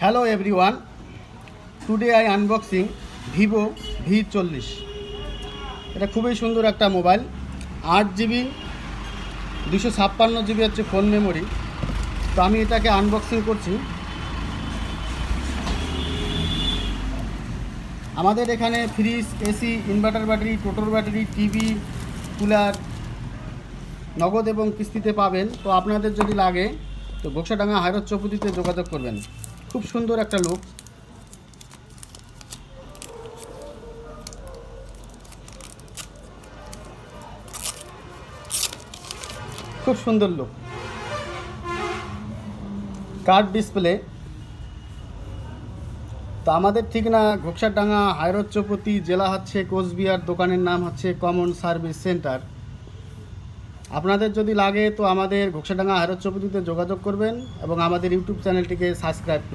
Hello everyone, today I unboxing Vivo V40। এটা খুবই সুন্দর একটা মোবাইল। 8GB 256GB হচ্ছে ফোন মেমোরি। তো আমি এটাকে আনবক্সিং করছি। আমাদের এখানে ফ্রিজ, এসি, ইনভার্টার ব্যাটারি, টোটোর ব্যাটারি, টিভি, কুলার নগদ এবং কিস্তিতে পাবেন। তো আপনাদের যদি লাগে তো ঘোকসাডাঙ্গা হায়রত চৌপতিতে যোগাযোগ করবেন। খুব সুন্দর একটা লুক। খুব সুন্দর লুক। Card display. তো আমাদের ঠিকানা ঘোকসাডাঙ্গা হায়রত চৌপতি, জেলা হচ্ছে কোচবিহার, দোকানের নাম হচ্ছে কমন সার্ভিস সেন্টার। আপনাদের যদি লাগে তো আমাদের ঘোকসাডাঙ্গা হায়রত চৌপতিতে যোগাযোগ করবেন এবং আমাদের ইউটিউব চ্যানেলটিকে সাবস্ক্রাইব করবেন।